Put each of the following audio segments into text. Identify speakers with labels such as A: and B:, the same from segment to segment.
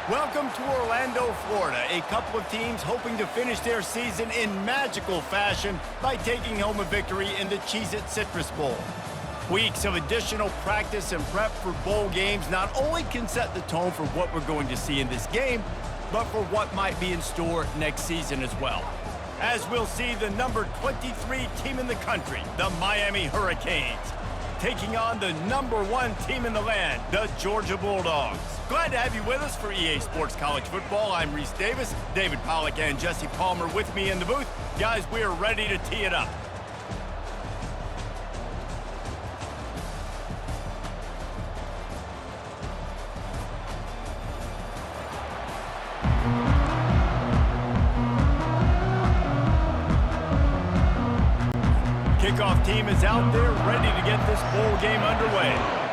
A: Welcome to Orlando, Florida, a couple of teams hoping to finish their season in magical fashion by taking home a victory in the Cheez-It Citrus Bowl. Weeks of additional practice and prep for bowl games not only can set the tone for what we're going to see in this game, but for what might be in store next season as well. As we'll see the number 23 team in the country, the Miami Hurricanes, taking on the number 1 team in the land, the Georgia Bulldogs. Glad to have you with us for EA Sports College Football. I'm Reese Davis, David Pollack and Jesse Palmer with me in the booth. Guys, we are ready to tee it up. Kickoff team is out there ready to get this bowl game underway.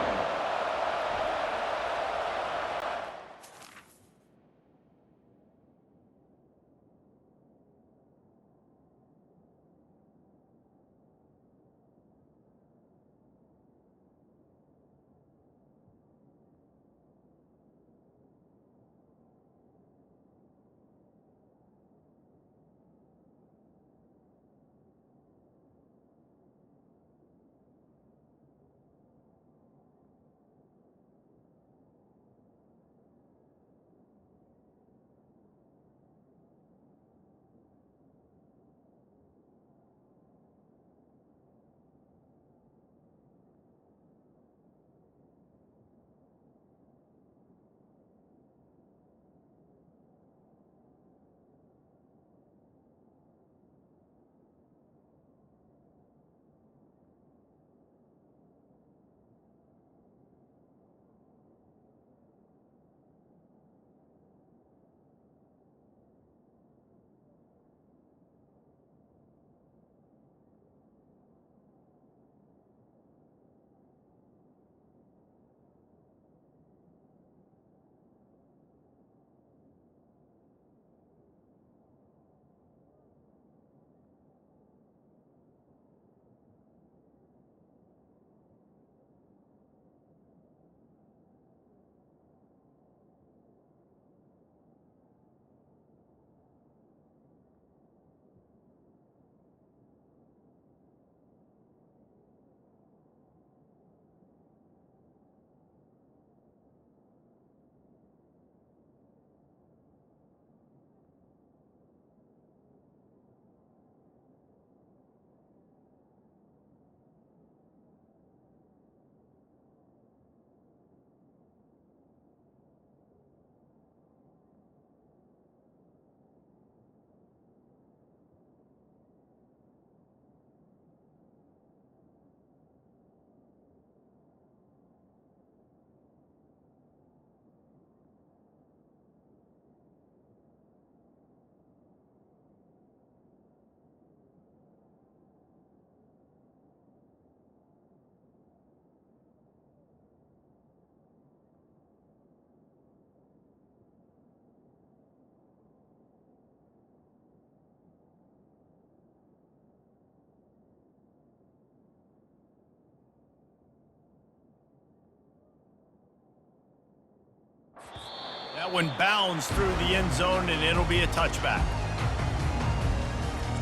A: That one bounds through the end zone, and it'll be a touchback.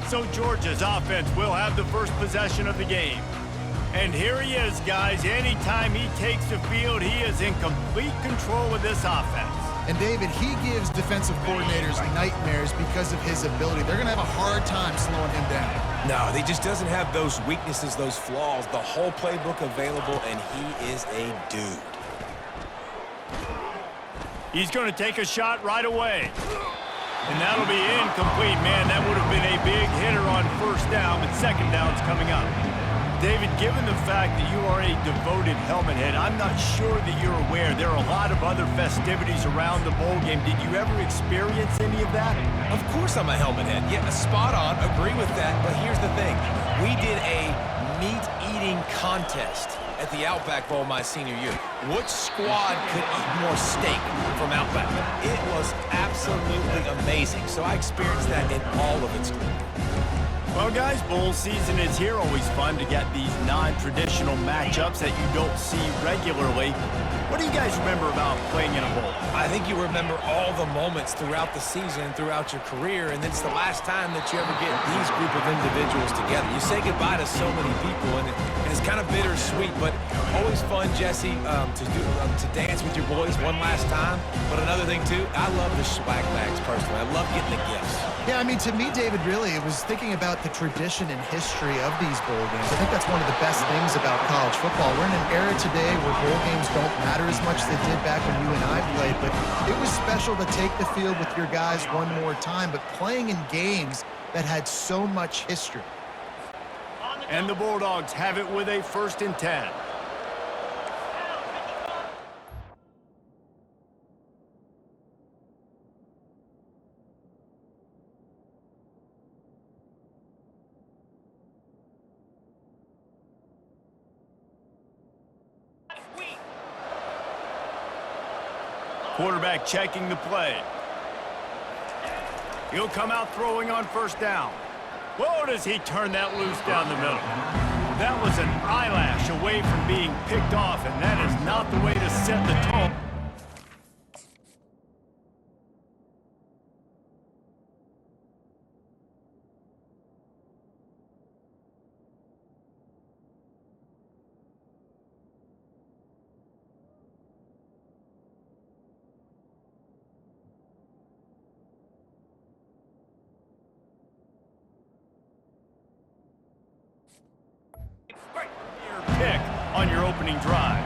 A: So Georgia's offense will have the first possession of the game. And here he is, guys. Anytime he takes the field, he is in complete control of this offense.
B: And David, he gives defensive coordinators nightmares because of his ability. They're going to have a hard time slowing him down.
C: No, he just doesn't have those weaknesses, those flaws, the whole playbook available, and he is a dude.
A: He's going to take a shot right away. And that'll be incomplete. Man, that would have been a big hitter on first down, but second down's coming up. David, given the fact that you are a devoted helmet head, I'm not sure that you're aware there are a lot of other festivities around the bowl game. Did you ever experience any of that?
C: Of course I'm a helmet head. Yeah, spot on. Agree with that. But here's the thing. We did a meat-eating contest at the Outback Bowl my senior year. Which squad could eat more steak from Outback? It was absolutely amazing. So I experienced that in all of its glory.
A: Well, guys, bowl season is here. Always fun to get these non-traditional matchups that you don't see regularly. What do you guys remember about playing in a bowl?
C: I think you remember all the moments throughout the season, throughout your career, and it's the last time that you ever get these group of individuals together. You say goodbye to so many people, and it's kind of bittersweet, but always fun, Jesse, to dance with your boys one last time. But another thing, too, I love the swag bags, personally. I love getting the gifts.
B: Yeah, I mean, to me, David, really, it was thinking about the tradition and history of these bowl games. I think that's one of the best things about college football. We're in an era today where bowl games don't matter as much as they did back when you and I played, but it was special to take the field with your guys one more time, but playing in games that had so much history.
A: And the Bulldogs have it with a 1st and 10. Quarterback checking the play. He'll come out throwing on 1st down. Whoa, does he turn that loose down the middle. That was an eyelash away from being picked off, and that is not the way to set the tone. Pick on your opening drive.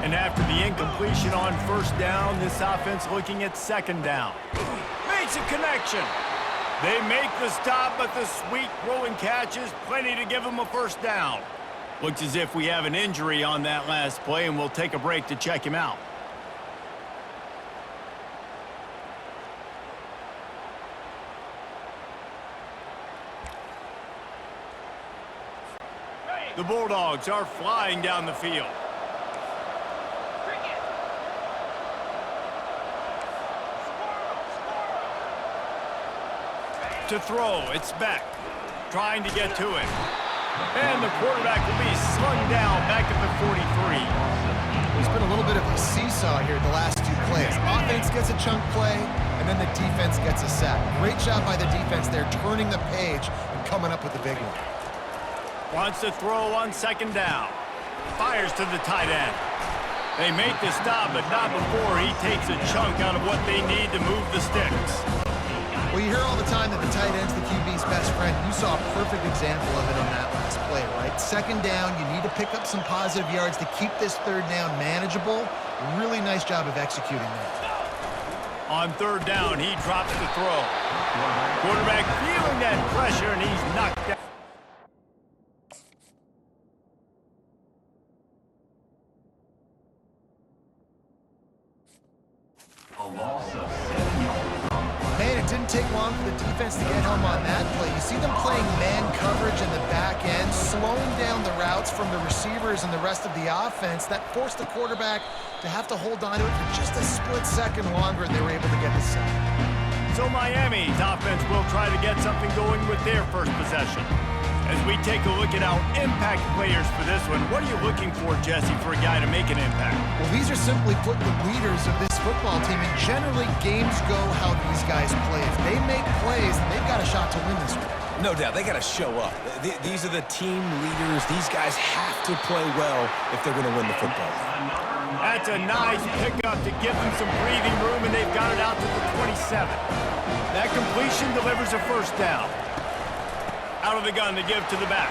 A: And after the incompletion on 1st down, this offense looking at 2nd down. Makes a connection. They make the stop, but the sweet throwing catch is plenty to give them a 1st down. Looks as if we have an injury on that last play, and we'll take a break to check him out. The Bulldogs are flying down the field. To throw, it's Beck. Trying to get to it. And the quarterback will be slung down back at the 43.
B: There's been a little bit of a seesaw here the last 2 plays. Offense gets a chunk play, and then the defense gets a sack. Great job by the defense there, turning the page and coming up with the big one.
A: Wants to throw on 2nd down. Fires to the tight end. They make the stop, but not before he takes a chunk out of what they need to move the sticks.
B: Well, you hear all the time that the tight end's the QB's best friend. You saw a perfect example of it on that last play, right? 2nd down, you need to pick up some positive yards to keep this 3rd down manageable. Really nice job of executing that.
A: On 3rd down, he drops the throw. Quarterback feeling that pressure, and he's knocked down.
B: Man, it didn't take long for the defense to get home on that play. You see them playing man coverage in the back end, slowing down the routes from the receivers and the rest of the offense. That forced the quarterback to have to hold on to it for just a split second longer, and they were able to get the sack.
A: So Miami's offense will try to get something going with their 1st possession. As we take a look at our impact players for this one, what are you looking for, Jesse, for a guy to make an impact?
B: Well, these are simply put the leaders of this football team, and generally games go how these guys play. If they make plays, then they've got a shot to win this one.
C: No doubt, they got to show up. These are the team leaders. These guys have to play well if they're going to win the football game.
A: That's a nice pickup to give them some breathing room, and they've got it out to the 27. That completion delivers a 1st down. Out of the gun to give to the back.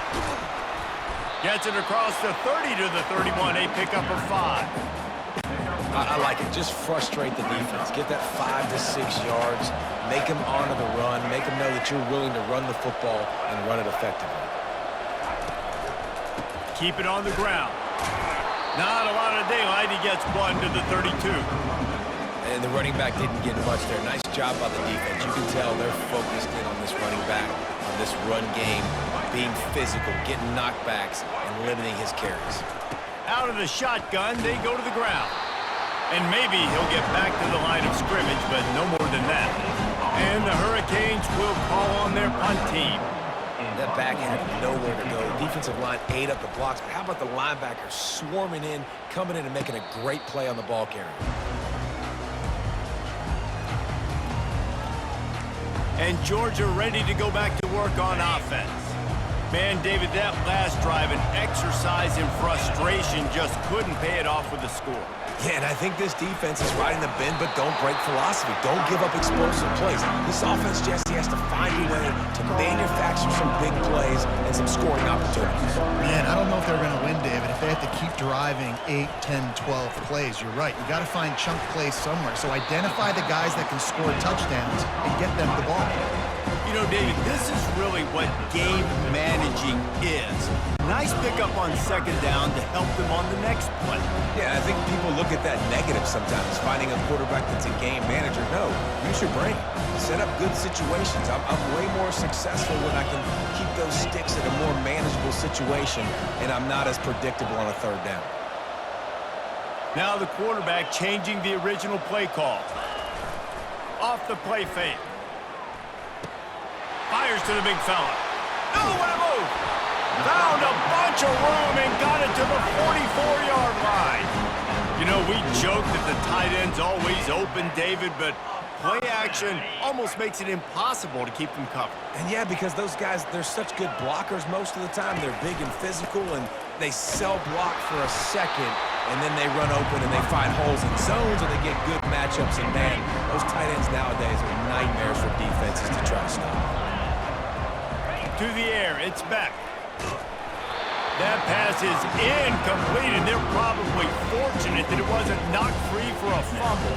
A: Gets it across the 30 to the 31, a pickup of 5.
C: I like it. Just frustrate the defense. Get that 5 to 6 yards. Make them honor the run. Make them know that you're willing to run the football and run it effectively.
A: Keep it on the ground. Not a lot of daylight. He gets 1 to the 32.
C: And the running back didn't get much there. Nice job by the defense. You can tell they're focused in on this running back, on this run game, being physical, getting knockbacks, and limiting his carries.
A: Out of the shotgun, they go to the ground. And maybe he'll get back to the line of scrimmage, but no more than that. And the Hurricanes will call on their punt team.
C: That back had nowhere to go. The defensive line ate up the blocks, but how about the linebackers swarming in, coming in and making a great play on the ball carrier?
A: And Georgia ready to go back to work on offense. Man, David, that last drive, an exercise in frustration, just couldn't pay it off with a score.
C: Yeah, and I think this defense is riding the bend, but don't break philosophy. Don't give up explosive plays. This offense, Jesse, has to find a way to manufacture some big plays and some scoring opportunities.
B: Man, I don't know if they're going to win, David, if they have to keep driving 8, 10, 12 plays. You're right. You got to find chunk plays somewhere. So identify the guys that can score touchdowns and get them the ball.
A: You know, David, this is really what game managing is. Nice pickup on second down to help them on the next play.
C: Yeah, I think people look at that negative sometimes, finding a quarterback that's a game manager. No, use your brain. Set up good situations. I'm way more successful when I can keep those sticks in a more manageable situation, and I'm not as predictable on a third down.
A: Now the quarterback changing the original play call. Off the play fake. Fires to the big fella. Oh, what a move! Found a bunch of room and got it to the 44-yard line. You know, we joke that the tight end's always open, David, but play action almost makes it impossible to keep them covered.
C: And yeah, because those guys, they're such good blockers most of the time. They're big and physical, and they cell block for a second, and then they run open and they find holes in zones, or they get good matchups. And man, those tight ends nowadays are nightmares for defenses to try to stop.
A: To the air, it's back. That pass is incomplete, and they're probably fortunate that it wasn't knocked free for a fumble.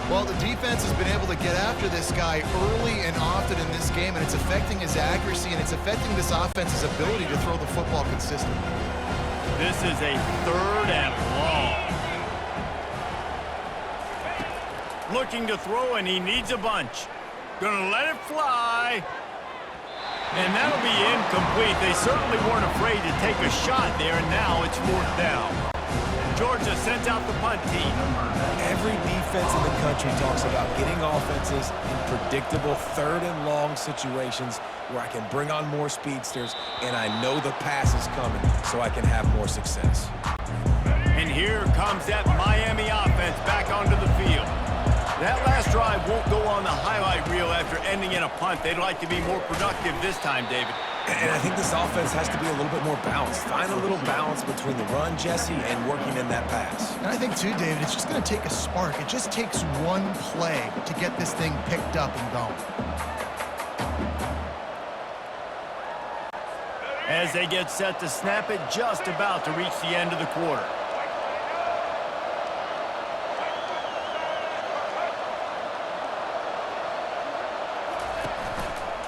B: Well, the defense has been able to get after this guy early and often in this game, and it's affecting his accuracy, and it's affecting this offense's ability to throw the football consistently.
A: This is a third and long. Looking to throw, and he needs a bunch. Gonna let it fly. And that'll be incomplete. They certainly weren't afraid to take a shot there, and now it's fourth down. Georgia sends out the punt team.
C: Every defense in the country talks about getting offenses in predictable third and long situations where I can bring on more speedsters, and I know the pass is coming, so I can have more success.
A: And here comes that Miami offense back onto the field. That last drive won't go on the highlight reel after ending in a punt. They'd like to be more productive this time, David.
C: And I think this offense has to be a little bit more balanced. Find a little balance between the run, Jesse, and working in that pass.
B: And I think, too, David, it's just going to take a spark. It just takes one play to get this thing picked up and going.
A: As they get set to snap it, just about to reach the end of the quarter.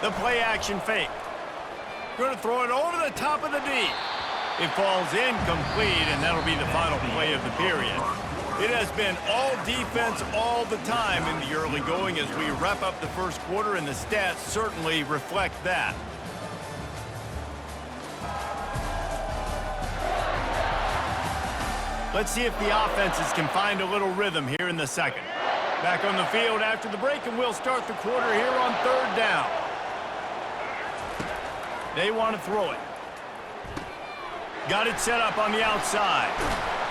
A: The play-action fake. Going to throw it over the top of the D. It falls incomplete, and that'll be the final play of the period. It has been all defense all the time in the early going as we wrap up the first quarter, and the stats certainly reflect that. Let's see if the offenses can find a little rhythm here in the second. Back on the field after the break, and we'll start the quarter here on third down. They want to throw it. Got it set up on the outside.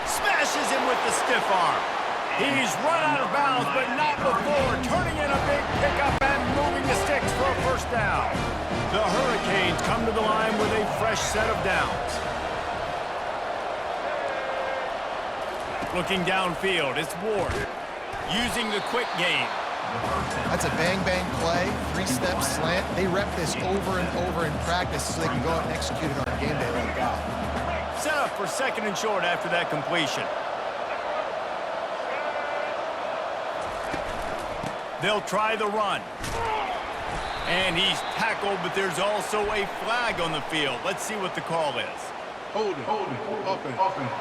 A: Smashes him with the stiff arm. He's run out of bounds, but not before. Turning in a big pickup and moving the sticks for a first down. The Hurricanes come to the line with a fresh set of downs. Looking downfield, it's Ward. Using the quick game.
B: That's a bang-bang play, three-step slant. They rep this over and over in practice so they can go out and execute it on game day like that.
A: Set up for second and short after that completion. They'll try the run. And he's tackled, but there's also a flag on the field. Let's see what the call is.
D: Hold it, offense.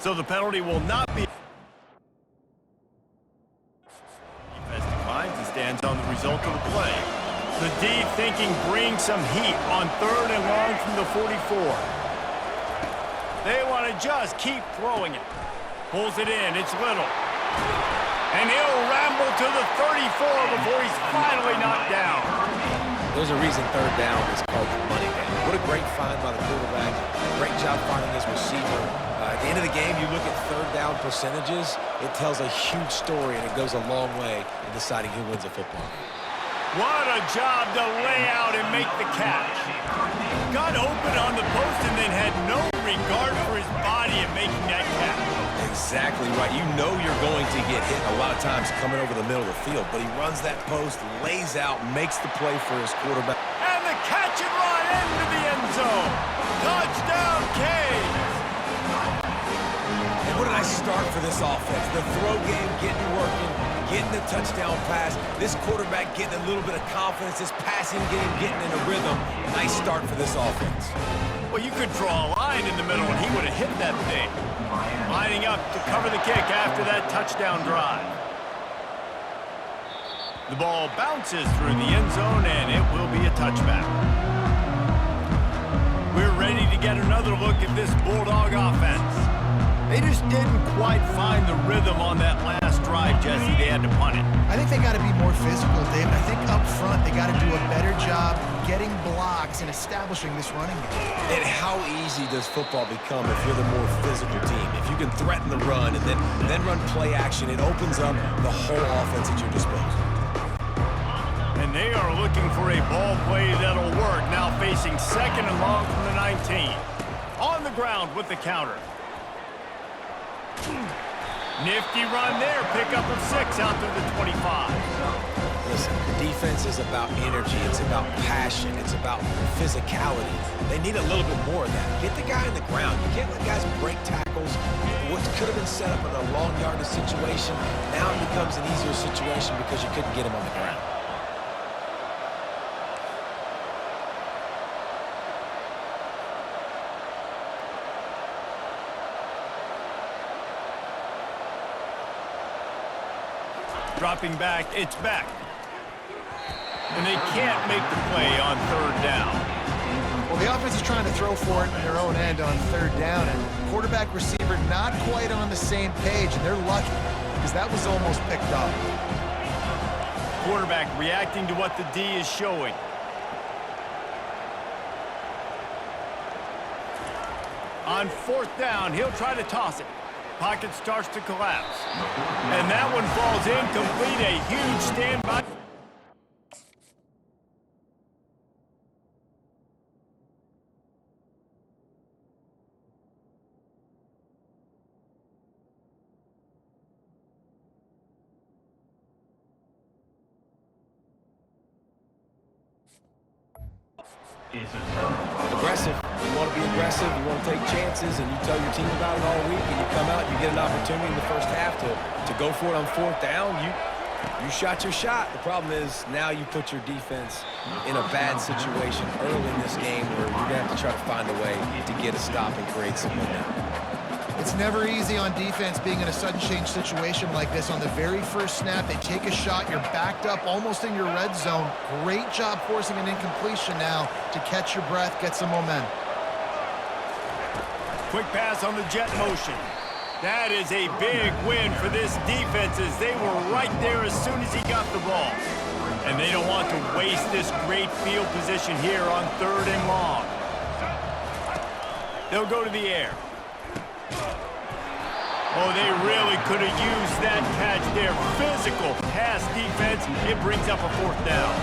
A: So the penalty will not be. Defense declines and stands on the result of the play. The D thinking brings some heat on third and long from the 44. They want to just keep throwing it. Pulls it in. It's Little. And he'll ramble to the 34 before he's finally knocked down.
C: There's a reason third down is called the money down. What a great find by the quarterback. Great job finding his receiver. At the end of the game, you look at third down percentages. It tells a huge story, and it goes a long way in deciding who wins a football game.
A: What a job to lay out and make the catch. Got open on the post and then had no regard for his body in making that catch.
C: Exactly right. You know you're going to get hit a lot of times coming over the middle of the field, but he runs that post, lays out, makes the play for his quarterback.
A: And the catch and run into the end zone. Touchdown, Canes.
C: And what a nice start for this offense. The throw game getting working, getting the touchdown pass. This quarterback getting a little bit of confidence. This passing game getting in a rhythm. Nice start for this offense.
A: Well, you could draw a line in the middle and he would have hit that thing. Lining up to cover the kick after that touchdown drive. The ball bounces through the end zone and it will be a touchback. We're ready to get another look at this Bulldog offense. They just didn't quite find the rhythm on that last drive, Jesse. They had to punt it.
B: I think they got to be more physical, David. I think up front they got to do a better job getting blocks and establishing this running game.
C: And how easy does football become if you're the more physical team? If you can threaten the run and then run play action, it opens up the whole offense at your disposal.
A: And they are looking for a ball play that'll work. Now facing second and long from the 19. On the ground with the counter. Nifty run there. Pickup of 6 out to the 25.
C: Listen, defense is about energy. It's about passion. It's about physicality. They need a little bit more of that. Get the guy on the ground. You can't let guys break tackles. What could have been set up in a long yardage situation, now it becomes an easier situation because you couldn't get him on the ground.
A: Dropping back, it's back. And they can't make the play on third down.
B: Well, the offense is trying to throw for it in their own end on third down, and quarterback receiver not quite on the same page, and they're lucky because that was almost picked up.
A: Quarterback reacting to what the D is showing. On fourth down, he'll try to toss it. Pocket starts to collapse. And that one falls incomplete. A huge standby.
C: Aggressive. You want to be aggressive. You want to take chances, and you tell your team about it all week, and you come out, you get an opportunity in the first half to go for it on fourth down. You shot your shot. The problem is now you put your defense in a bad situation early in this game where you're going to have to try to find a way to get a stop and create some momentum.
B: It's never easy on defense being in a sudden change situation like this. On the very first snap, they take a shot. You're backed up almost in your red zone. Great job forcing an incompletion now to catch your breath, get some momentum.
A: Quick pass on the jet motion. That is a big win for this defense as they were right there as soon as he got the ball. And they don't want to waste this great field position here on third and long. They'll go to the air. Oh, they really could have used that catch there. Physical pass defense. It brings up a fourth down.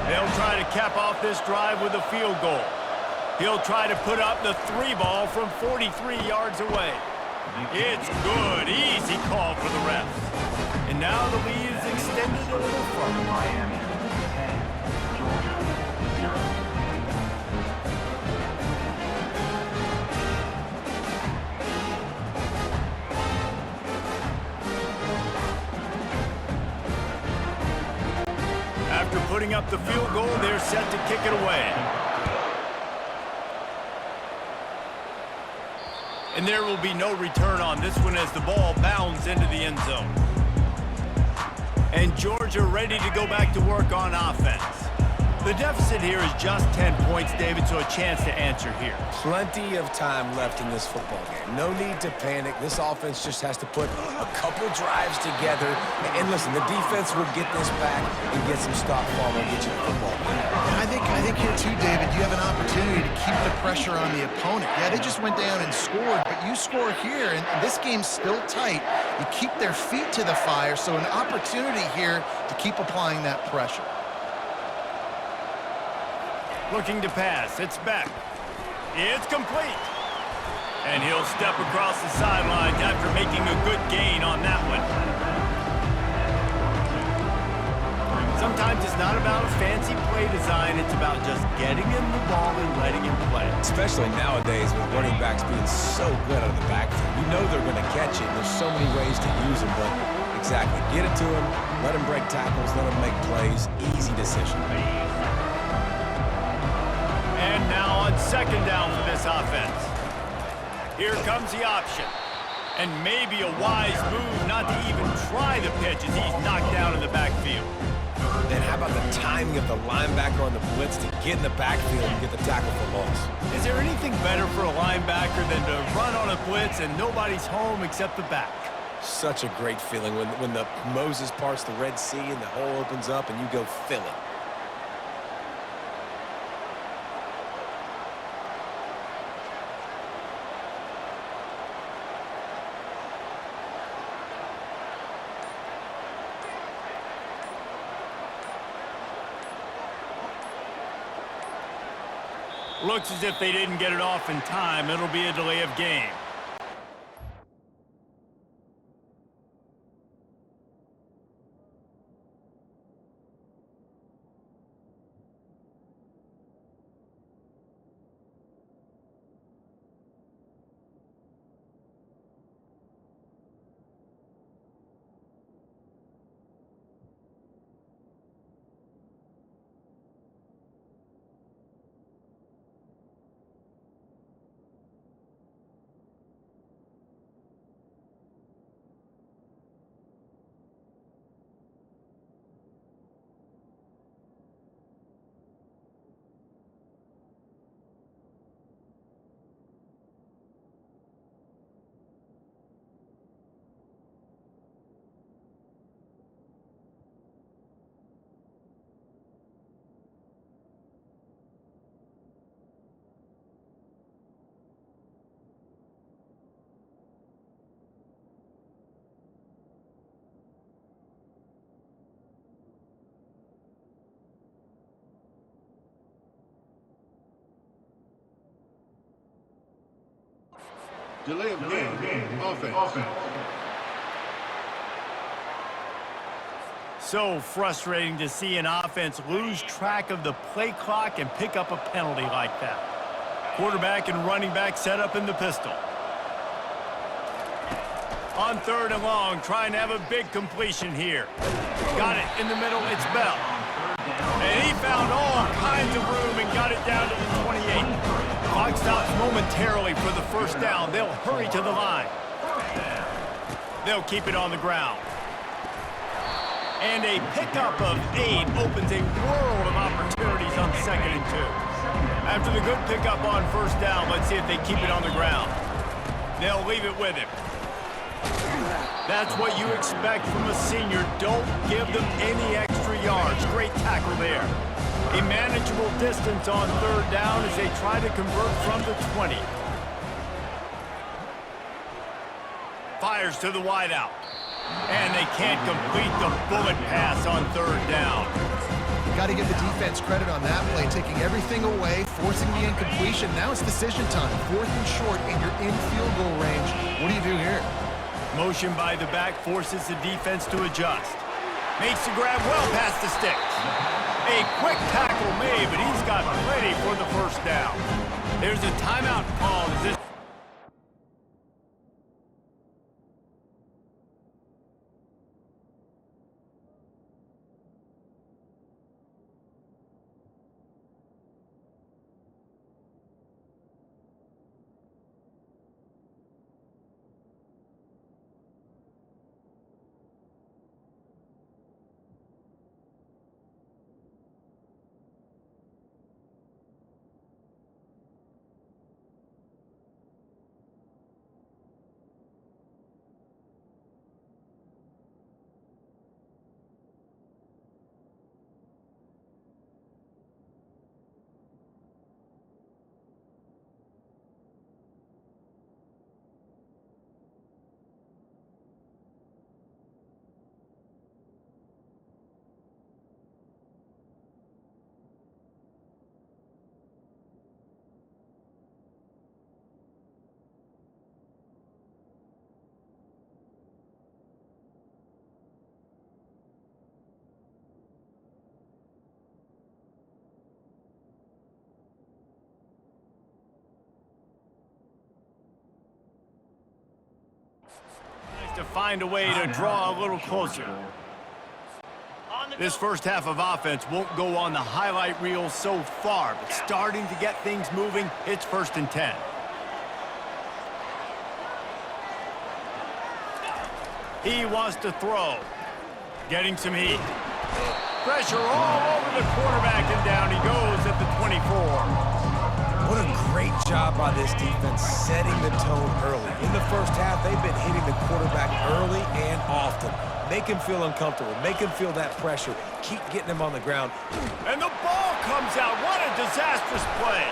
A: They'll try to cap off this drive with a field goal. He'll try to put up the 3-ball from 43 yards away. It's good. Easy call for the refs. And now the lead is extended a little further. After putting up the field goal, they're set to kick it away. And there will be no return on this one as the ball bounds into the end zone. And Georgia ready to go back to work on offense. The deficit here is just 10 points, David, so a chance to answer here.
C: Plenty of time left in this football game. No need to panic. This offense just has to put a couple drives together. And listen, the defense will get this back and get some stop form and get you the football game.
B: I think here too, David, you have an opportunity to keep the pressure on the opponent. Yeah, they just went down and scored, but you score here, and this game's still tight. You keep their feet to the fire, so an opportunity here to keep applying that pressure.
A: Looking to pass. It's Beck. It's complete. And he'll step across the sidelines after making a good gain on that one. Sometimes it's not about a fancy play design. It's about just getting him the ball and letting him play.
C: Especially nowadays with running backs being so good out of the backfield. You know they're going to catch it. There's so many ways to use them, but exactly. Get it to him, let him break tackles, let him make plays. Easy decision.
A: And now on second down for this offense. Here comes the option. And maybe a wise move not to even try the pitch as he's knocked down in the backfield.
C: Then how about the timing of the linebacker on the blitz to get in the backfield and get the tackle for loss?
A: Is there anything better for a linebacker than to run on a blitz and nobody's home except the back?
C: Such a great feeling when the Moses parts the Red Sea and the hole opens up and you go fill it.
A: Looks as if they didn't get it off in time. It'll be a delay of game.
D: Delay of game. Offense.
A: So frustrating to see an offense lose track of the play clock and pick up a penalty like that. Quarterback and running back set up in the pistol. On third and long, trying to have a big completion here. Got it in the middle, it's Bell. And he found all kinds of room and got it down to the 28. Clock stops momentarily for the first down. They'll hurry to the line. They'll keep it on the ground. And a pickup of 8 opens a world of opportunities on 2nd and 2. After the good pickup on first down, let's see if they keep it on the ground. They'll leave it with him. That's what you expect from a senior. Don't give them any extra yards. Great tackle there. A manageable distance on third down as they try to convert from the 20. Fires to the wideout. And they can't complete the bullet pass on third down.
B: Got to give the defense credit on that play, taking everything away, forcing the incompletion. Now it's decision time. 4th and short, and you're in field goal range. What do you do here?
A: Motion by the back forces the defense to adjust. Makes the grab well past the sticks. A quick tackle made, but he's got plenty for the first down. There's a timeout called as this to find a way to draw a little closer. This first half of offense won't go on the highlight reel so far, but starting to get things moving, it's 1st and 10. He wants to throw. Getting some heat. Pressure all over the quarterback, and down he goes at the 24.
C: What a great job by this defense setting the tone early. In the first half, they've been hitting the quarterback early and often. Make him feel uncomfortable. Make him feel that pressure. Keep getting him on the ground.
A: And the ball comes out. What a disastrous play.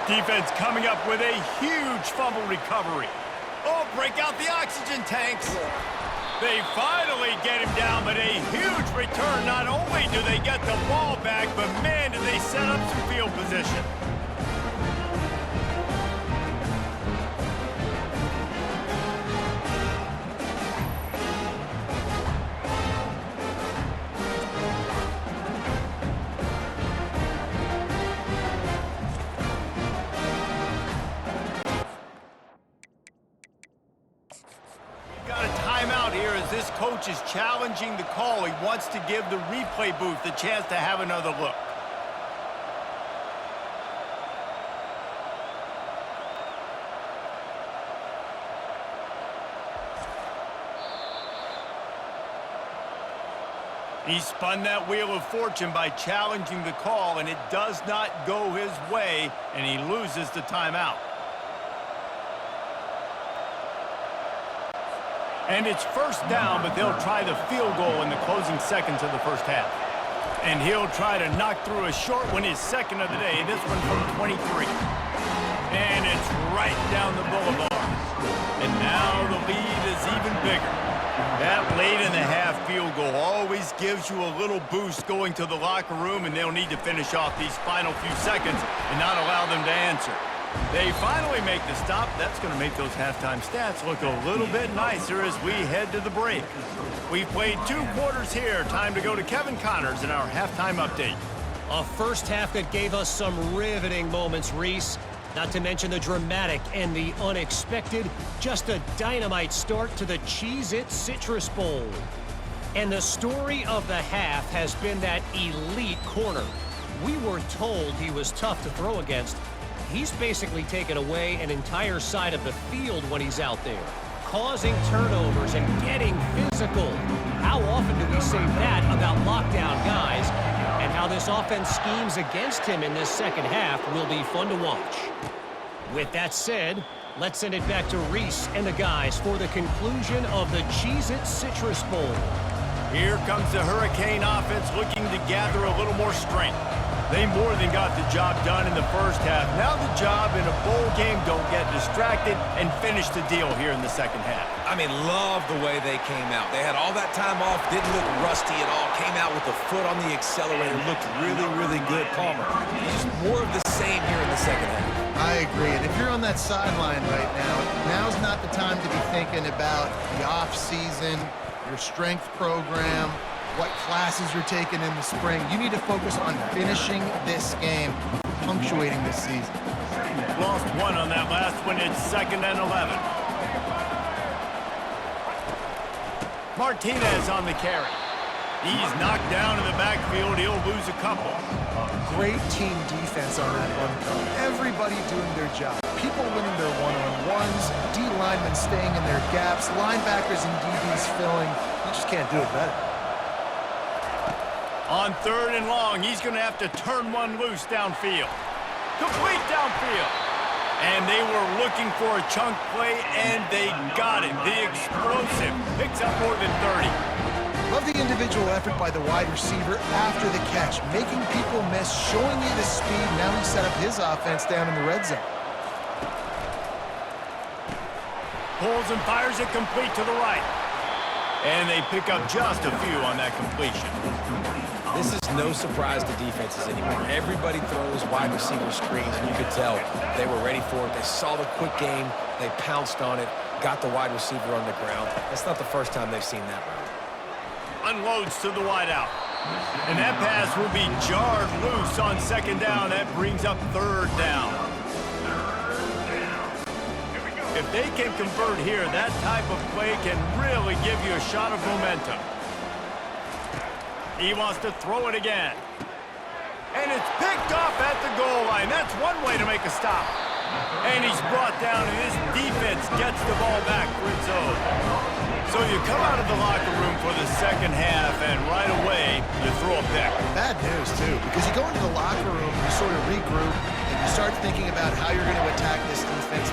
A: Defense coming up with a huge fumble recovery. Oh, break out the oxygen tanks. They finally get him down, but a huge return. Not only do they get the ball back, but man, do they set up some field position. This coach is challenging the call. He wants to give the replay booth the chance to have another look. He spun that wheel of fortune by challenging the call, and it does not go his way, and he loses the timeout. And it's 1st down, but they'll try the field goal in the closing seconds of the first half. And he'll try to knock through a short one, his 2nd of the day, this one from 23. And it's right down the boulevard. And now the lead is even bigger. That late in the half field goal always gives you a little boost going to the locker room, and they'll need to finish off these final few seconds and not allow them to answer. They finally make the stop. That's going to make those halftime stats look a little bit nicer as we head to the break. We've played 2 quarters here. Time to go to Kevin Connors in our halftime update.
E: A first half that gave us some riveting moments, Reese. Not to mention the dramatic and the unexpected. Just a dynamite start to the Cheez-It Citrus Bowl. And the story of the half has been that elite corner. We were told he was tough to throw against. He's basically taken away an entire side of the field when he's out there, causing turnovers and getting physical. How often do we say that about lockdown guys? And how this offense schemes against him in this second half will be fun to watch. With that said, let's send it back to Reese and the guys for the conclusion of the Cheez-It Citrus Bowl.
A: Here comes the Hurricane offense looking to gather a little more strength. They more than got the job done in the first half. Now the job in a bowl game, don't get distracted and finish the deal here in the second half.
C: I mean, love the way they came out. They had all that time off, didn't look rusty at all, came out with the foot on the accelerator, looked really, really good. Palmer, just more of the same here in the second half.
B: I agree, and if you're on that sideline right now, now's not the time to be thinking about the off-season, your strength program, what classes you're taking in the spring. You need to focus on finishing this game, punctuating this season.
A: Lost 1 on that last one. It's 2nd and 11. Martinez on the carry. He's knocked down in the backfield. He'll lose a couple.
F: Great team defense on that run play. Everybody doing their job. People winning their one-on-ones, D linemen staying in their gaps, linebackers and DBs filling. You just can't do it better.
A: On 3rd and long, he's going to have to turn one loose downfield. Complete downfield. And they were looking for a chunk play, and they got it. The explosive picks up more than 30.
B: Love the individual effort by the wide receiver after the catch, making people miss, showing you the speed. Now he set up his offense down in the red zone.
A: Pulls and fires it complete to the right. And they pick up just a few on that completion.
C: This is no surprise to defenses anymore. Everybody throws wide receiver screens, and you could tell they were ready for it. They saw the quick game. They pounced on it, got the wide receiver on the ground. That's not the first time they've seen that route.
A: Unloads to the wideout. And that pass will be jarred loose on 2nd down. That brings up 3rd down. If they can convert here, that type of play can really give you a shot of momentum. He wants to throw it again. And it's picked off at the goal line. That's one way to make a stop. And he's brought down, and his defense gets the ball back for its own. So you come out of the locker room for the second half, and right away, you throw a pick.
B: Bad news, too, because you go into the locker room, you sort of regroup, and you start thinking about how you're going to attack this defense.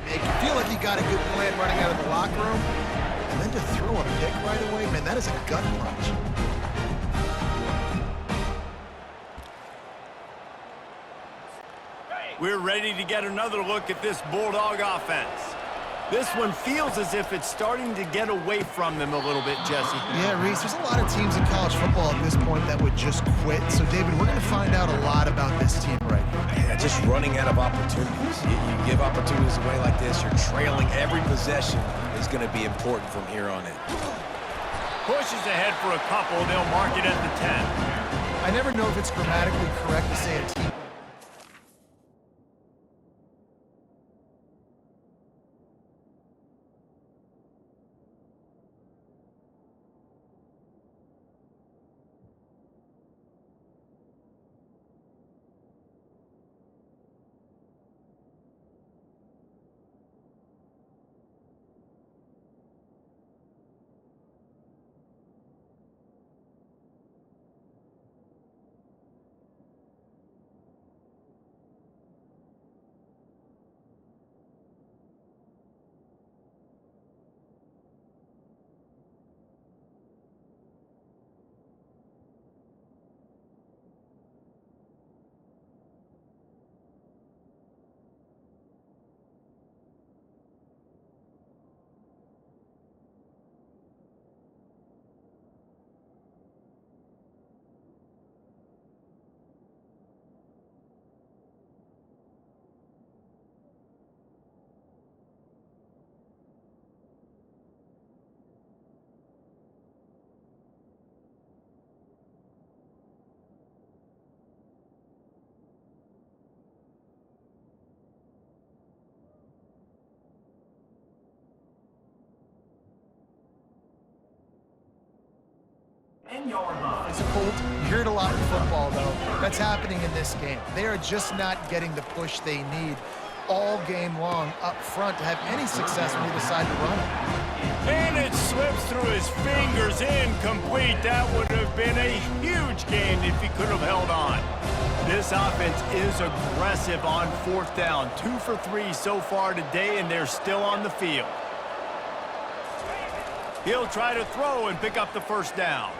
B: Make you feel like you got a good plan running out of the locker room, and then to throw a pick right away, man, that is a gut punch.
A: We're ready to get another look at this Bulldog offense. This one feels as if it's starting to get away from them a little bit, Jesse.
B: Yeah, Reese, there's a lot of teams in college football at this point that would just quit. So, David, we're going to find out a lot about this team right now.
C: Yeah, just running out of opportunities. You give opportunities away like this, you're trailing every possession is going to be important from here on in.
A: Pushes ahead for a couple. They'll mark it at the 10.
B: I never know if it's grammatically correct to say a team. Difficult. You hear it a lot in football, though. That's happening in this game. They are just not getting the push they need all game long up front to have any success when you decide to run it.
A: And it slips through his fingers, incomplete. That would have been a huge gain if he could have held on. This offense is aggressive on fourth down. 2 for 3 so far today, and they're still on the field. He'll try to throw and pick up the first down.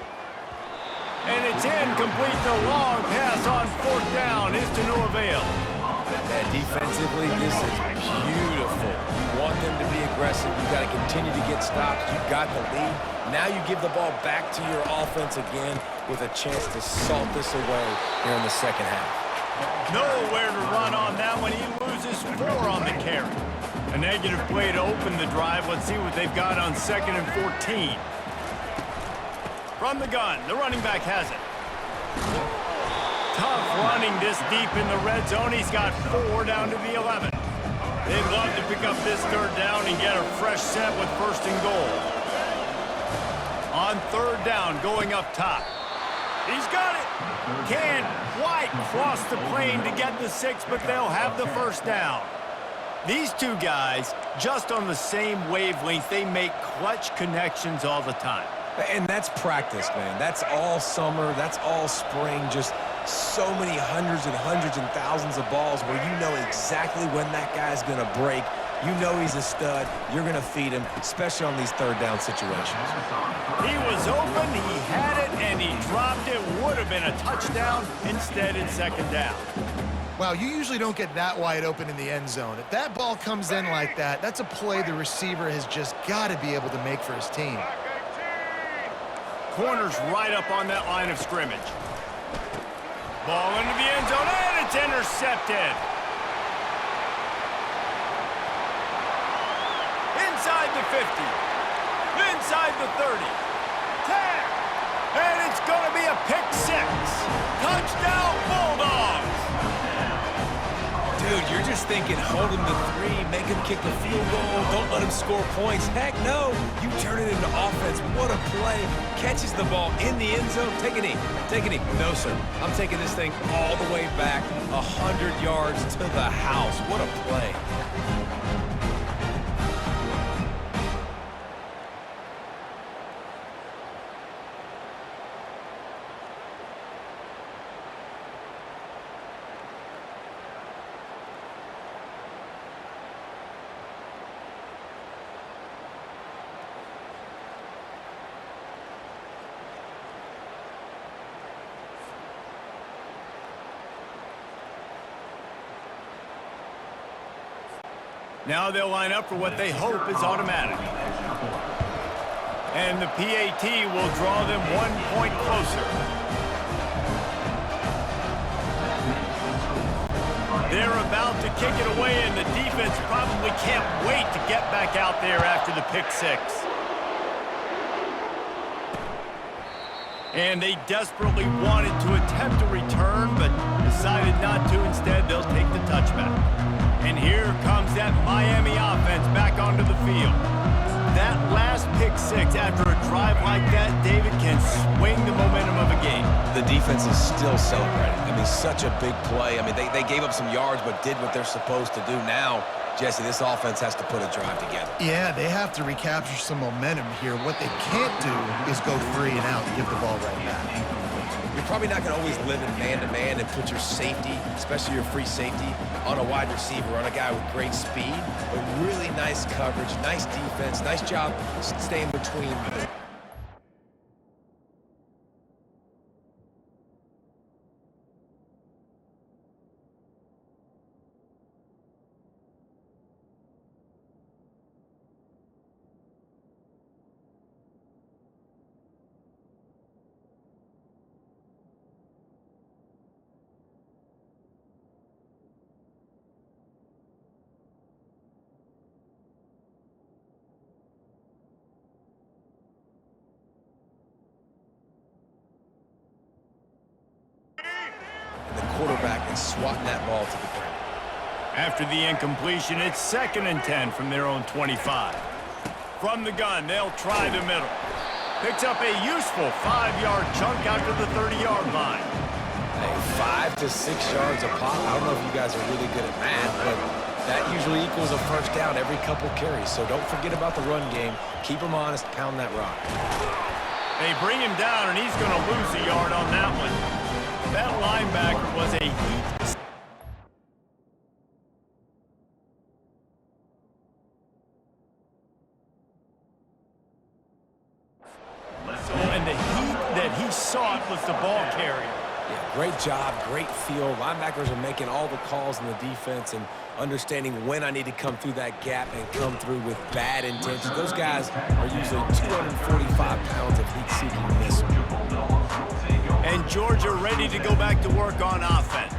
A: And it's incomplete. The long pass on fourth down is to no avail.
C: And defensively, this is beautiful. You want them to be aggressive. You got to continue to get stops. You got the lead. Now you give the ball back to your offense again with a chance to salt this away here in the second half.
A: Nowhere to run on that one. He loses 4 on the carry. A negative play to open the drive. Let's see what they've got on 2nd and 14. From the gun, the running back has it. Tough running this deep in the red zone. He's got 4 down to the 11. They'd love to pick up this 3rd down and get a fresh set with 1st and goal. On 3rd down, going up top. He's got it. Can't quite cross the plane to get the 6, but they'll have the 1st down. These two guys, just on the same wavelength, they make clutch connections all the time.
C: And that's practice, man. That's all summer. That's all spring. Just so many hundreds and thousands of balls where you know exactly when that guy's going to break. You know he's a stud. You're going to feed him, especially on these third down situations.
A: He was open, he had it, and he dropped it. Would have been a touchdown. Instead, it's second down.
B: Wow, you usually don't get that wide open in the end zone. If that ball comes in like that, that's a play the receiver has just got to be able to make for his team.
A: Corner's right up on that line of scrimmage. Ball into the end zone, and it's intercepted. Inside the 50. Inside the 30. 10. And it's going to be a pick six. Touchdown, Bulldogs.
C: Dude, you're just thinking, hold him to 3, make him kick the field goal, don't let him score points. Heck no, you turn it into offense. What a play. Catches the ball in the end zone. Take a knee. Take a knee. No, sir. I'm taking this thing all the way back 100 yards to the house. What a play.
A: Now they'll line up for what they hope is automatic. And the PAT will draw them 1 point closer. They're about to kick it away, and the defense probably can't wait to get back out there after the pick six. And they desperately wanted to attempt a return, but decided not to. Instead, they'll take the touchback. And here comes that Miami offense back onto the field. That last pick six after a drive like that, David, can swing the momentum of a game.
C: The defense is still celebrating. I mean, such a big play. I mean, they gave up some yards but did what they're supposed to do. Now, Jesse, this offense has to put a drive together.
B: Yeah, they have to recapture some momentum here. What they can't do is go 3 and out and give the ball right back.
C: You're probably not going to always live in man-to-man and put your safety, especially your free safety, on a wide receiver, on a guy with great speed, but really nice coverage, nice defense, nice job staying between. Quarterback and swatting that ball to the ground.
A: After the incompletion, it's 2nd and 10 from their own 25. From the gun, they'll try the middle. Picks up a useful 5-yard chunk out to the 30-yard line.
C: Hey, 5 to 6 yards a pop. I don't know if you guys are really good at math, but that usually equals a first down every couple carries. So don't forget about the run game. Keep them honest, pound that rock.
A: They bring him down, and he's going to lose a yard on that one. That linebacker was a heat. And the heat that he sought was the ball carrier.
C: Yeah, great job, great feel. Linebackers are making all the calls in the defense and understanding when I need to come through that gap and come through with bad intentions. Those guys are usually 245 pounds of heat-seeking missile.
A: And Georgia ready to go back to work on offense.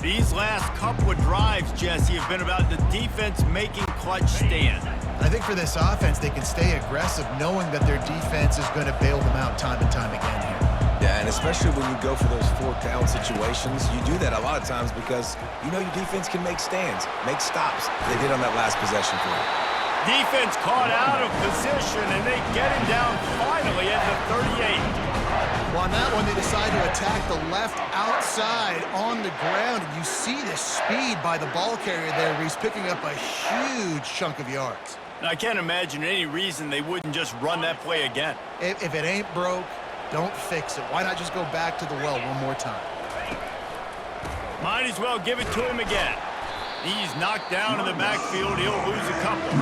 A: These last couple of drives, Jesse, have been about the defense making clutch stands.
B: I think for this offense, they can stay aggressive knowing that their defense is going to bail them out time and time again here.
C: Yeah, and especially when you go for those 4th down situations, you do that a lot of times because you know your defense can make stands, make stops. They did on that last possession for you.
A: Defense caught out of position, and they get him down finally at the 38.
B: Well, on that one, they decide to attack the left outside on the ground, and you see the speed by the ball carrier there, Reese, picking up a huge chunk of yards.
A: I can't imagine any reason they wouldn't just run that play again.
B: If it ain't broke, don't fix it. Why not just go back to the well one more time?
A: Might as well give it to him again. He's knocked down in the backfield. He'll lose a couple.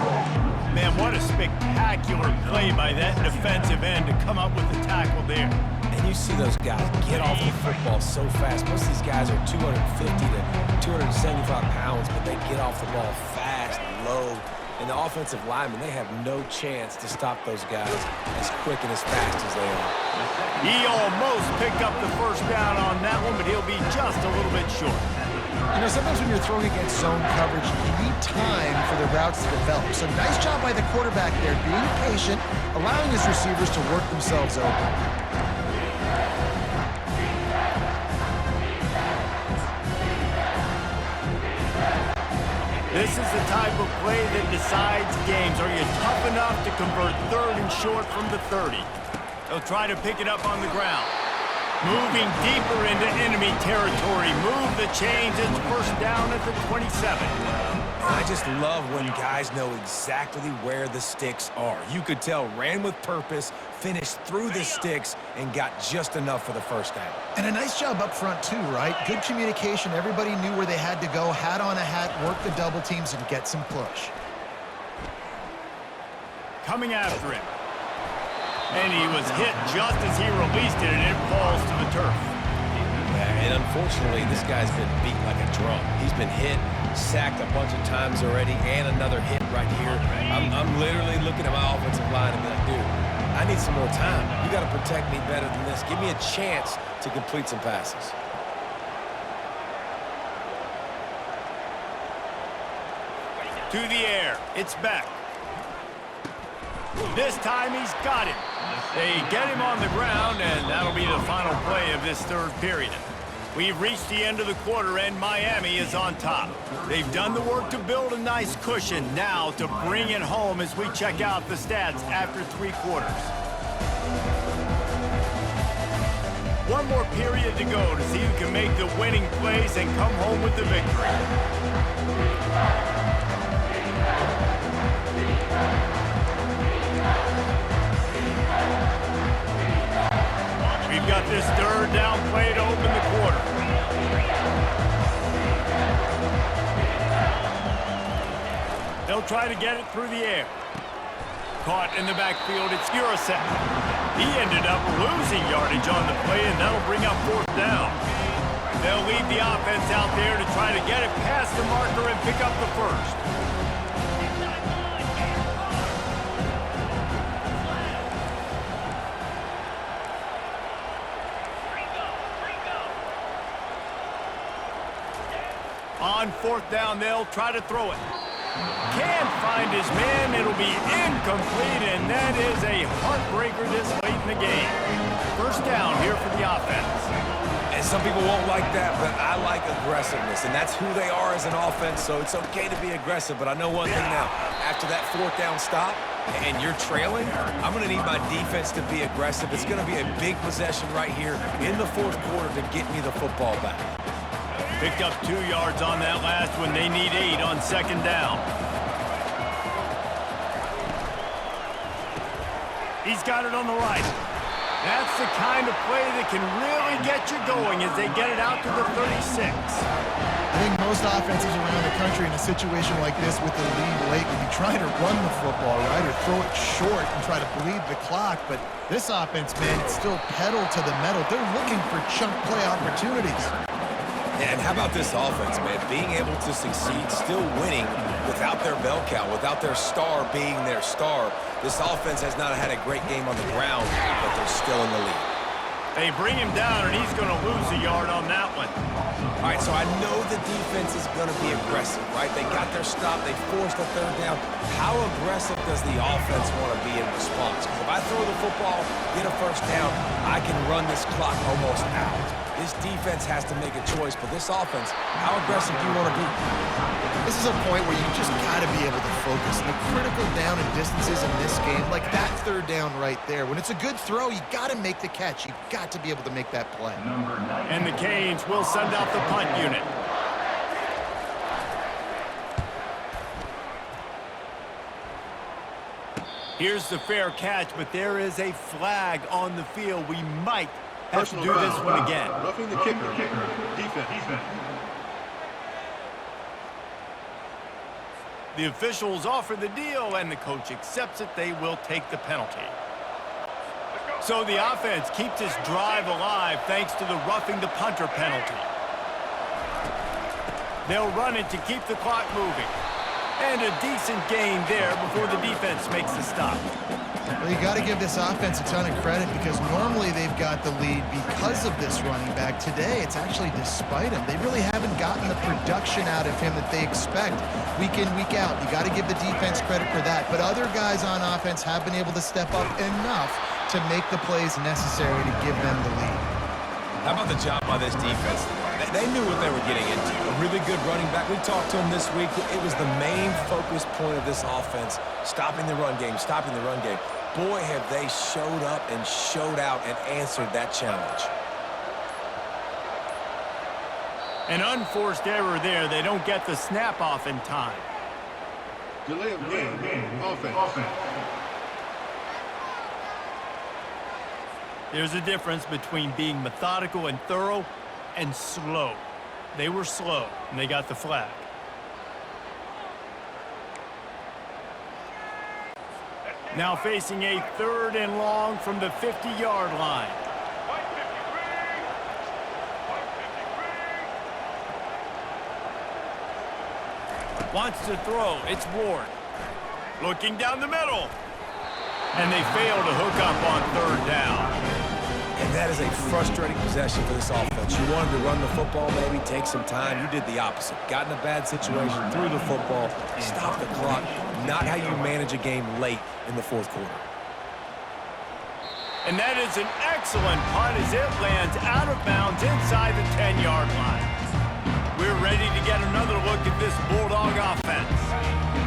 A: Man, what a spectacular play by that defensive end to come up with the tackle there.
C: And you see those guys get off the football so fast. Most of these guys are 250 to 275 pounds, but they get off the ball fast, low. And the offensive linemen, they have no chance to stop those guys as quick and as fast as they are.
A: He almost picked up the first down on that one, but he'll be just a little bit short.
F: You know, sometimes when you're throwing against zone coverage, you need time for the routes to develop. So nice job by the quarterback there, being patient, allowing his receivers to work themselves open.
A: This is the type of play that decides games. Are you tough enough to convert 3rd and short from the 30? They'll try to pick it up on the ground. Moving deeper into enemy territory. Move the chains. It's first down at the 27.
C: I just love when guys know exactly where the sticks are. You could tell ran with purpose, finished through the sticks, and got just enough for the first down.
B: And a nice job up front too, right? Good communication. Everybody knew where they had to go. Hat on a hat, work the double teams, and get some push.
A: Coming after him. And he was hit just as he released it, and it falls to the turf.
C: Yeah, and unfortunately, this guy's been beat like a drum. He's been hit, sacked a bunch of times already, and another hit right here. I'm literally looking at my offensive line and be like, dude, I need some more time. You got to protect me better than this. Give me a chance to complete some passes.
A: To the air. It's back. This time he's got it. They get him on the ground, and that'll be the final play of this 3rd period. We've reached the end of the quarter, and Miami is on top. They've done the work to build a nice cushion. Now to bring it home as we check out the stats after 3 quarters. One more period to go to see who can make the winning plays and come home with the victory. We've got this 3rd down play to open the quarter. They'll try to get it through the air. Caught in the backfield, it's Urasek. He ended up losing yardage on the play, and that'll bring up 4th down. They'll lead the offense out there to try to get it past the marker and pick up the first. On 4th down, they'll try to throw it. Can't find his man. It'll be incomplete, and that is a heartbreaker this late in the game. First down here for the offense.
C: And some people won't like that, but I like aggressiveness, and that's who they are as an offense, so it's okay to be aggressive. But I know one thing now. After that 4th down stop, and you're trailing, I'm going to need my defense to be aggressive. It's going to be a big possession right here in the 4th quarter to get me the football back.
A: Picked up 2 yards on that last one. They need 8 on 2nd down. He's got it on the right. That's the kind of play that can really get you going as they get it out to the 36.
B: I think most offenses around the country in a situation like this with the lead late would be trying to run the football, right, or throw it short and try to bleed the clock. But this offense, man, it's still pedal to the metal. They're looking for chunk play opportunities.
C: And how about this offense, man? Being able to succeed, still winning without their bell cow, without their star being their star. This offense has not had a great game on the ground, but they're still in the lead.
A: They bring him down, and he's going to lose a yard on that one.
C: All right, so I know the defense is going to be aggressive, right? They got their stop. They forced a 3rd down. How aggressive does the offense want to be in response? Because if I throw the football, get a first down, I can run this clock almost out. This defense has to make a choice, but this offense, how aggressive do you want to be?
B: This is a point where you just got to be able to focus. The critical down and distances in this game, like that third down right there. When it's a good throw, you got to make the catch. You've got to be able to make that play.
A: And the Canes will send out the punt unit. Here's the fair catch, but there is a flag on the field. We might have to do this one again.
D: Roughing the kicker. Defense.
A: The officials offer the deal, and the coach accepts it. They will take the penalty. So the offense keeps its drive alive thanks to the roughing the punter penalty. They'll run it to keep the clock moving. And a decent gain there before the defense makes the stop.
B: Well, you got to give this offense a ton of credit because normally they've got the lead because of this running back. Today, it's actually despite him. They really haven't gotten the production out of him that they expect week in, week out. You got to give the defense credit for that. But other guys on offense have been able to step up enough to make the plays necessary to give them the lead.
C: How about the job by this defense? They knew what they were getting into. A really good running back. We talked to him this week. It was the main focus point of this offense, stopping the run game, stopping the run game. Boy, have they showed up and showed out and answered that challenge.
A: An unforced error there. They don't get the snap off in time.
D: Delay of game. Offense.
A: There's a difference between being methodical and thorough and slow. They were slow, and they got the flag. Now facing a 3rd and long from the 50-yard line. Wants to throw. It's Ward. Looking down the middle. And they fail to hook up on 3rd down.
C: And that is a frustrating possession for this offense. You wanted to run the football, maybe take some time. You did the opposite. Got in a bad situation, threw the football, stopped the clock. Not how you manage a game late in the 4th quarter.
A: And that is an excellent punt as it lands out of bounds inside the 10-yard line. We're ready to get another look at this Bulldog offense.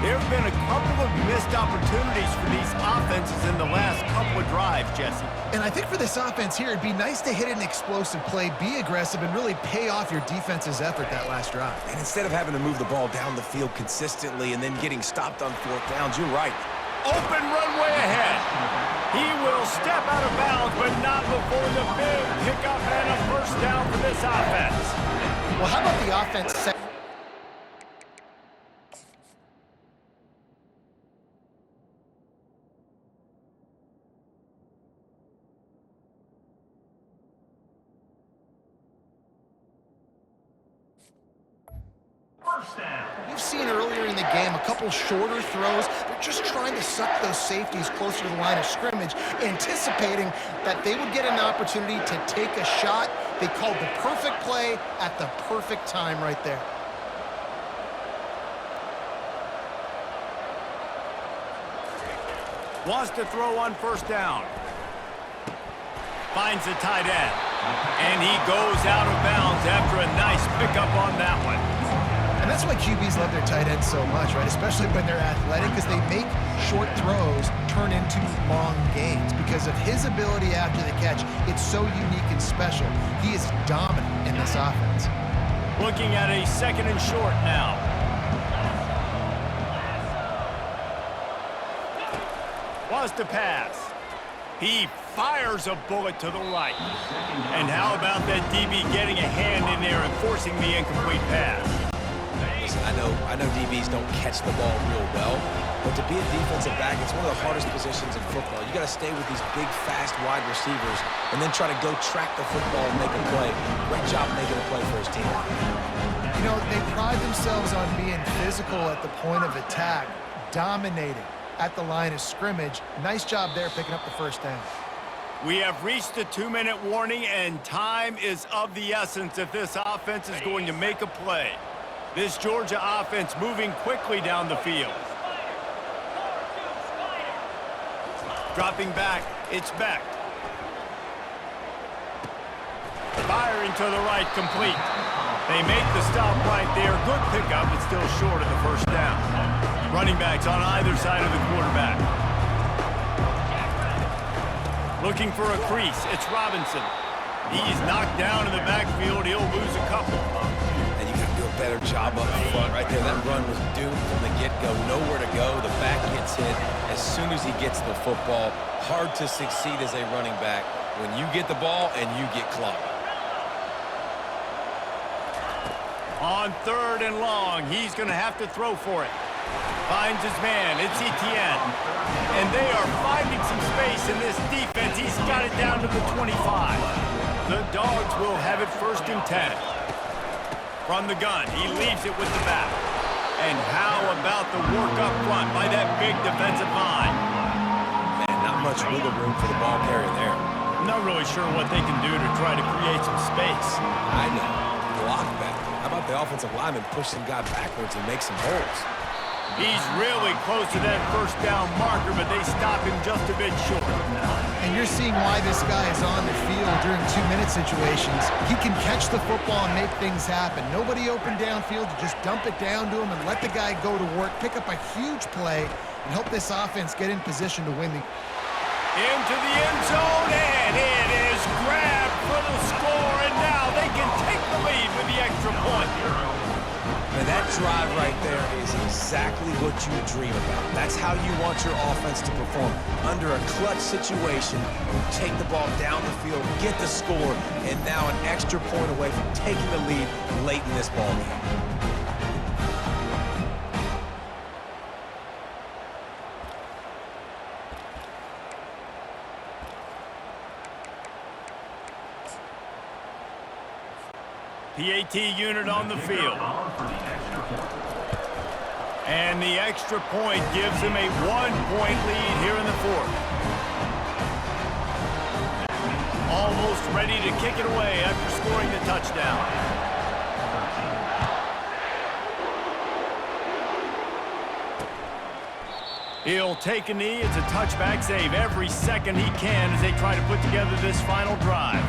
A: There have been a couple of missed opportunities for these offenses in the last couple of drives, Jesse.
B: And I think for this offense here, it'd be nice to hit an explosive play, be aggressive, and really pay off your defense's effort that last drive.
C: And instead of having to move the ball down the field consistently and then getting stopped on 4th downs, you're right.
A: Open runway ahead. He will step out of bounds, but not before the big pickup and a 1st down for this offense.
B: Well, how about the offense set? We've seen earlier in the game a couple shorter throws. They're just trying to suck those safeties closer to the line of scrimmage, anticipating that they would get an opportunity to take a shot. They called the perfect play at the perfect time right there.
A: Wants to throw on 1st down. Finds the tight end. And he goes out of bounds after a nice pickup on that one.
B: And that's why QBs love their tight ends so much, right? Especially when they're athletic, because they make short throws turn into long gains. Because of his ability after the catch, it's so unique and special. He is dominant in this offense.
A: Looking at a 2nd and short now. Wants to pass. He fires a bullet to the right. And how about that DB getting a hand in there and forcing the incomplete pass?
C: Listen, I know DBs don't catch the ball real well, but to be a defensive back, it's one of the hardest positions in football. You got to stay with these big, fast wide receivers and then try to go track the football and make a play. Great job making a play for his team.
B: You know, they pride themselves on being physical at the point of attack, dominating at the line of scrimmage. Nice job there picking up the 1st down.
A: We have reached the 2-minute warning, and time is of the essence if this offense is going to make a play. This Georgia offense moving quickly down the field. Dropping back, it's Beck. Firing to the right, complete. They make the stop right there. Good pickup, but still short of the first down. Running backs on either side of the quarterback. Looking for a crease. It's Robinson. He's knocked down in the backfield. He'll lose a couple.
C: And you got to do a better job up front right there. That run was doomed from the get-go. Nowhere to go. The back gets hit as soon as he gets the football. Hard to succeed as a running back when you get the ball and you get clocked.
A: On 3rd and long, he's going to have to throw for it. Finds his man. It's Etienne. And they are finding some space in this defense. He's got it down to the 25. The Dogs will have it 1st and 10. From the gun, he leaves it with the back. And how about the work up front by that big defensive line?
C: Man, not much wiggle room for the ball carrier there.
A: I'm not really sure what they can do to try to create some space.
C: I know. Block back. How about the offensive lineman push some guy backwards and make some holes?
A: He's really close to that first down marker, but they stop him just a bit short.
B: And you're seeing why this guy is on the field during 2-minute situations. He can catch the football and make things happen. Nobody open downfield. You just dump it down to him and let the guy go to work, pick up a huge play, and help this offense get in position to win the...
A: Into the end zone, and it is grabbed for the score, and now they can take the lead with the extra point.
C: And that drive right there is exactly what you dream about. That's how you want your offense to perform. Under a clutch situation, you take the ball down the field, get the score, and now an extra point away from taking the lead late in this ball game.
A: PAT unit on the field. And the extra point gives them a 1-point lead here in the 4th. Almost ready to kick it away after scoring the touchdown. He'll take a knee. It's a touchback save every second he can as they try to put together this final drive.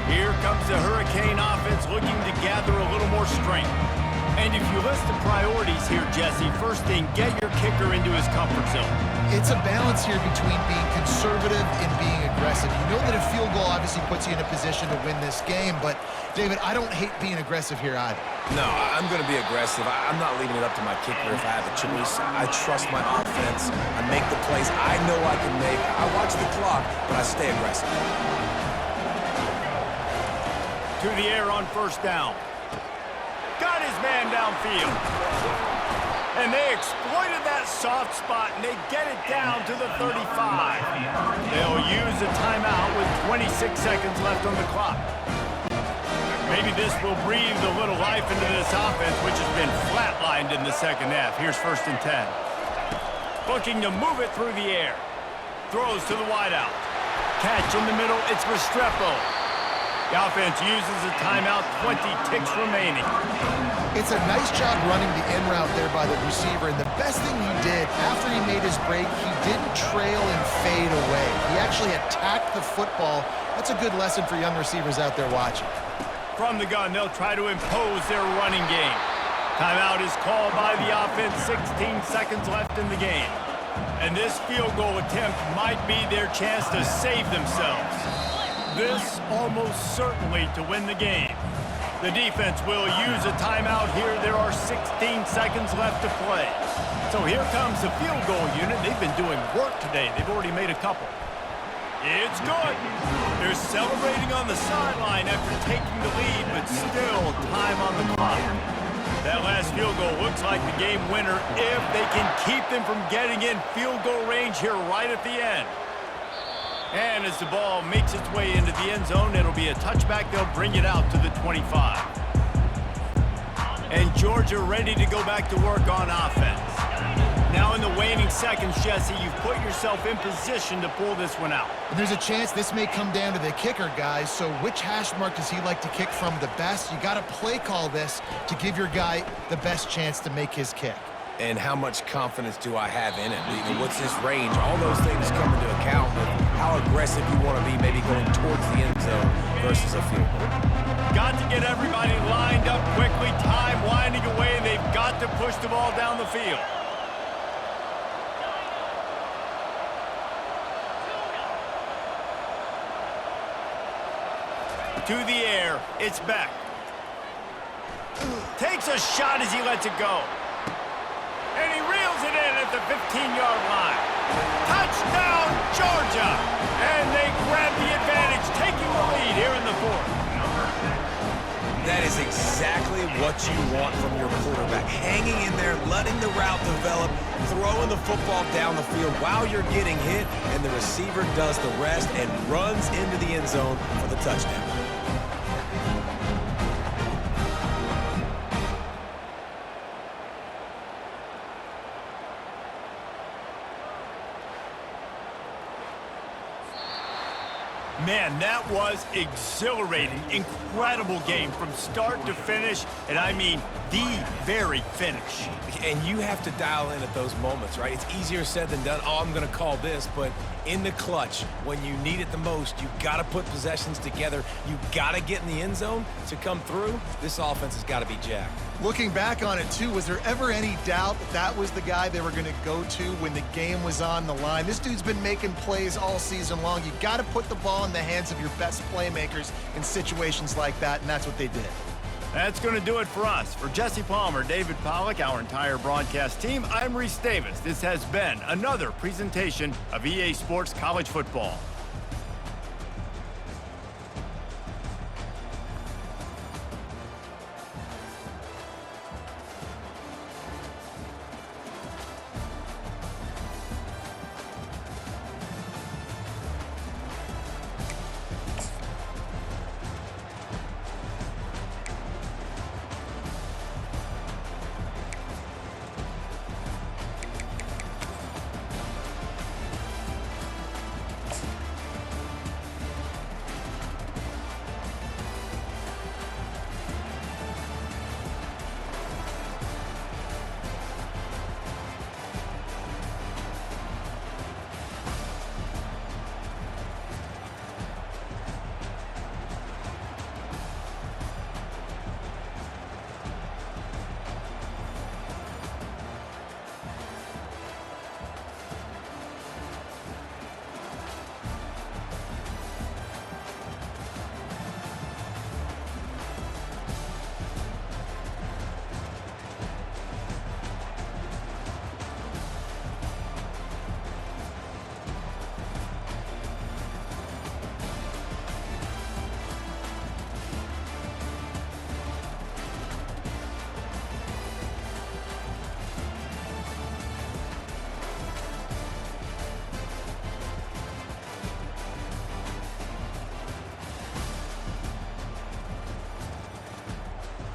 A: Here comes the Hurricane offense looking to gather a little more strength. And if you list the priorities here, Jesse, first thing, get your kicker into his comfort zone.
B: It's a balance here between being conservative and being aggressive. You know that a field goal obviously puts you in a position to win this game, but, David, I don't hate being aggressive here either.
C: No, I'm going to be aggressive. I'm not leaving it up to my kicker if I have a choice. I trust my offense. I make the plays I know I can make. I watch the clock, but I stay aggressive.
A: To the air on 1st down. Got his man downfield. And they exploited that soft spot, and they get it down to the 35. They'll use a timeout with 26 seconds left on the clock. Maybe this will breathe a little life into this offense, which has been flatlined in the second half. Here's 1st and 10. Looking to move it through the air. Throws to the wideout. Catch in the middle, it's Restrepo. The offense uses a timeout, 20 ticks remaining.
B: It's a nice job running the in route there by the receiver, and the best thing he did after he made his break, he didn't trail and fade away. He actually attacked the football. That's a good lesson for young receivers out there watching.
A: From the gun, they'll try to impose their running game. Timeout is called by the offense, 16 seconds left in the game. And this field goal attempt might be their chance to save themselves. This almost certainly to win the game. The defense will use a timeout here. There are 16 seconds left to play. So here comes the field goal unit. They've been doing work today. They've already made a couple. It's good. They're celebrating on the sideline after taking the lead, but still time on the clock. That last field goal looks like the game winner if they can keep them from getting in field goal range here right at the end. And as the ball makes its way into the end zone, it'll be a touchback. They'll bring it out to the 25. And Georgia ready to go back to work on offense. Now in the waning seconds, Jesse, you've put yourself in position to pull this one out.
B: And there's a chance this may come down to the kicker, guys. So which hash mark does he like to kick from the best? You got to play call this to give your guy the best chance to make his kick.
C: And how much confidence do I have in it? What's his range? All those things come into account. how aggressive you want to be maybe going towards the end zone versus a field goal.
A: Got to get everybody lined up quickly, time winding away, and they've got to push the ball down the field. To the air, it's Beck. Takes a shot as he lets it go. And he reels it in at the 15-yard line. Touchdown, Georgia! And they grab the advantage, taking the lead here in the fourth.
C: That is exactly what you want from your quarterback. Hanging in there, letting the route develop, throwing the football down the field while you're getting hit, and the receiver does the rest and runs into the end zone for the touchdown.
A: Man, that was exhilarating. Incredible game from start to finish, and I mean the very finish.
C: And you have to dial in at those moments, right? It's easier said than done. Oh, I'm going to call this, but in the clutch, when you need it the most, you got to put possessions together. You got to get in the end zone to come through. This offense has got to be jacked.
F: Looking back on it, too, was there ever any doubt that that was the guy they were going to go to when the game was on the line? This dude's been making plays all season long. You got to put the ball in the hands of your best playmakers in situations like that, and that's what they did.
A: That's going to do it for us. For Jesse Palmer, David Pollack, our entire broadcast team, I'm Reese Davis. This has been another presentation of EA Sports College Football.